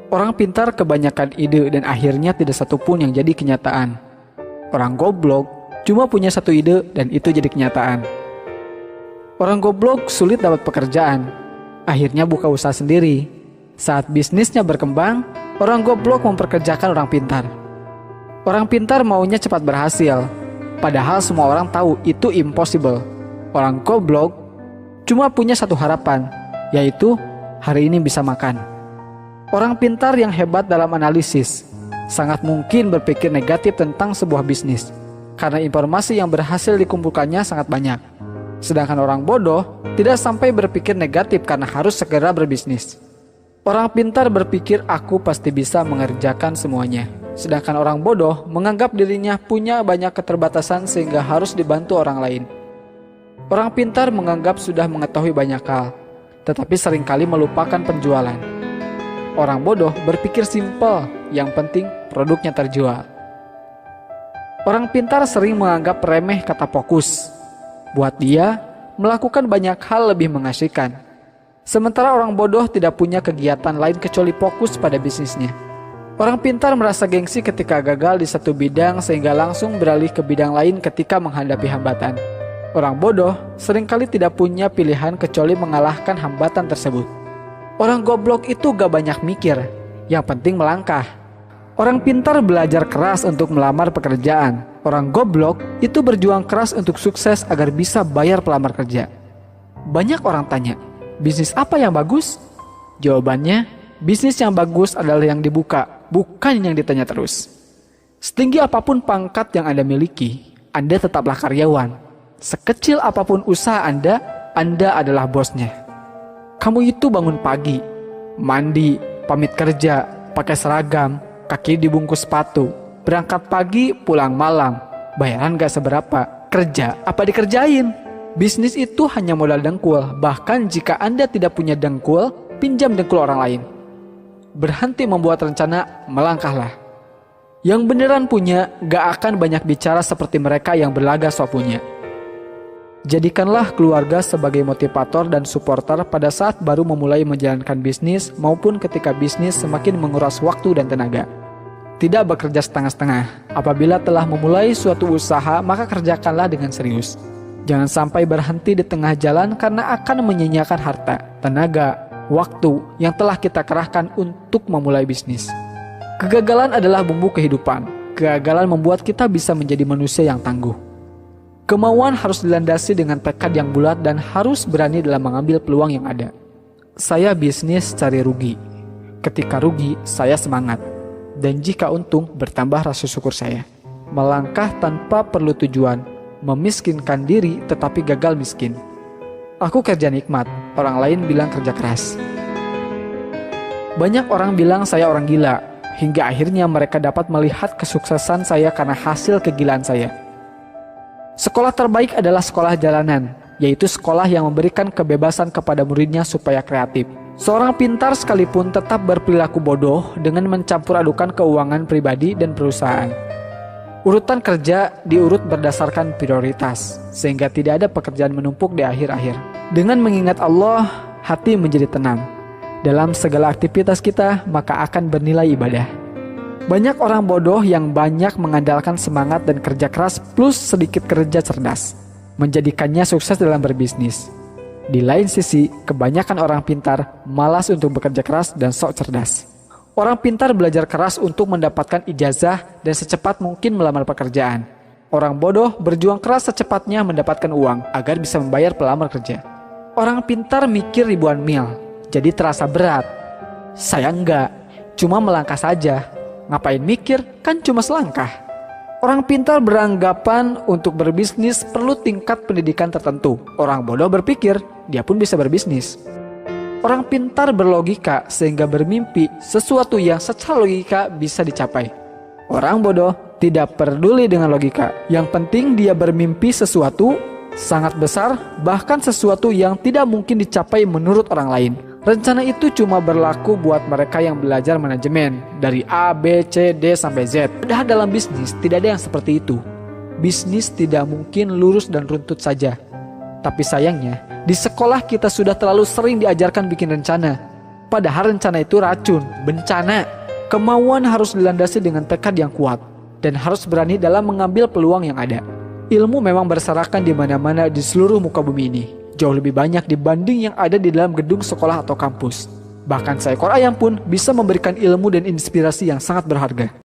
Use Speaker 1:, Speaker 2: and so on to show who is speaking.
Speaker 1: Orang pintar kebanyakan ide dan akhirnya tidak satupun yang jadi kenyataan. Orang goblok cuma punya satu ide dan itu jadi kenyataan. Orang goblok sulit dapat pekerjaan, akhirnya buka usaha sendiri. Saat bisnisnya berkembang, orang goblok memperkerjakan orang pintar. Orang pintar maunya cepat berhasil, padahal semua orang tahu itu impossible. Orang goblok cuma punya satu harapan, yaitu hari ini bisa makan. Orang pintar yang hebat dalam analisis sangat mungkin berpikir negatif tentang sebuah bisnis, karena informasi yang berhasil dikumpulkannya sangat banyak. Sedangkan orang bodoh tidak sampai berpikir negatif karena harus segera berbisnis. Orang pintar berpikir aku pasti bisa mengerjakan semuanya. Sedangkan orang bodoh menganggap dirinya punya banyak keterbatasan sehingga harus dibantu orang lain. Orang pintar menganggap sudah mengetahui banyak hal, tetapi seringkali melupakan penjualan. Orang bodoh berpikir simpel, yang penting produknya terjual. Orang pintar sering menganggap remeh kata fokus. Buat dia, melakukan banyak hal lebih mengasihkan. Sementara orang bodoh tidak punya kegiatan lain kecuali fokus pada bisnisnya. Orang pintar merasa gengsi ketika gagal di satu bidang sehingga langsung beralih ke bidang lain ketika menghadapi hambatan. Orang bodoh seringkali tidak punya pilihan kecuali mengalahkan hambatan tersebut. Orang goblok itu gak banyak mikir, yang penting melangkah. Orang pintar belajar keras untuk melamar pekerjaan. Orang goblok itu berjuang keras untuk sukses agar bisa bayar pelamar kerja. Banyak orang tanya, bisnis apa yang bagus? Jawabannya, bisnis yang bagus adalah yang dibuka, bukan yang ditanya terus. Setinggi apapun pangkat yang Anda miliki, Anda tetaplah karyawan. Sekecil apapun usaha Anda adalah bosnya. Kamu itu bangun pagi, mandi, pamit kerja, pakai seragam, kaki dibungkus sepatu, berangkat pagi, pulang malam, bayaran gak seberapa, kerja apa dikerjain? Bisnis itu hanya modal dengkul, bahkan jika Anda tidak punya dengkul, pinjam dengkul orang lain. Berhenti membuat rencana, melangkahlah. Yang beneran punya gak akan banyak bicara seperti mereka yang berlagak sok punya. Jadikanlah keluarga sebagai motivator dan supporter pada saat baru memulai menjalankan bisnis maupun ketika bisnis semakin menguras waktu dan tenaga. Tidak bekerja setengah-setengah. Apabila telah memulai suatu usaha, maka kerjakanlah dengan serius. Jangan sampai berhenti di tengah jalan karena akan menyia-nyiakan harta, tenaga, waktu yang telah kita kerahkan untuk memulai bisnis. Kegagalan adalah bumbu kehidupan. Kegagalan membuat kita bisa menjadi manusia yang tangguh. Kemauan harus dilandasi dengan tekad yang bulat dan harus berani dalam mengambil peluang yang ada. Saya bisnis cari rugi. Ketika rugi, saya semangat. Dan jika untung, bertambah rasa syukur saya. Melangkah tanpa perlu tujuan, memiskinkan diri tetapi gagal miskin. Aku kerja nikmat, orang lain bilang kerja keras. Banyak orang bilang saya orang gila, hingga akhirnya mereka dapat melihat kesuksesan saya karena hasil kegilaan saya. Sekolah terbaik adalah sekolah jalanan, yaitu sekolah yang memberikan kebebasan kepada muridnya supaya kreatif. Seorang pintar sekalipun tetap berperilaku bodoh dengan mencampur adukan keuangan pribadi dan perusahaan. Urutan kerja diurut berdasarkan prioritas, sehingga tidak ada pekerjaan menumpuk di akhir-akhir. Dengan mengingat Allah, hati menjadi tenang. Dalam segala aktivitas kita, maka akan bernilai ibadah. Banyak orang bodoh yang banyak mengandalkan semangat dan kerja keras plus sedikit kerja cerdas, menjadikannya sukses dalam berbisnis. Di lain sisi, kebanyakan orang pintar malas untuk bekerja keras dan sok cerdas. Orang pintar belajar keras untuk mendapatkan ijazah dan secepat mungkin melamar pekerjaan. Orang bodoh berjuang keras secepatnya mendapatkan uang agar bisa membayar pelamar kerja. Orang pintar mikir ribuan mil, jadi terasa berat. Saya enggak, cuma melangkah saja. Ngapain mikir, kan cuma selangkah. Orang pintar beranggapan untuk berbisnis perlu tingkat pendidikan tertentu. Orang bodoh berpikir, dia pun bisa berbisnis. Orang pintar berlogika sehingga bermimpi sesuatu yang secara logika bisa dicapai. Orang bodoh tidak peduli dengan logika. Yang penting dia bermimpi sesuatu sangat besar, bahkan sesuatu yang tidak mungkin dicapai menurut orang lain. Rencana itu cuma berlaku buat mereka yang belajar manajemen dari A, B, C, D sampai Z. Padahal dalam bisnis tidak ada yang seperti itu. Bisnis tidak mungkin lurus dan runtut saja. Tapi sayangnya, di sekolah kita sudah terlalu sering diajarkan bikin rencana. Padahal rencana itu racun, bencana. Kemauan harus dilandasi dengan tekad yang kuat dan harus berani dalam mengambil peluang yang ada. Ilmu memang berserakan di mana-mana di seluruh muka bumi ini. Jauh lebih banyak dibanding yang ada di dalam gedung sekolah atau kampus. Bahkan seekor ayam pun bisa memberikan ilmu dan inspirasi yang sangat berharga.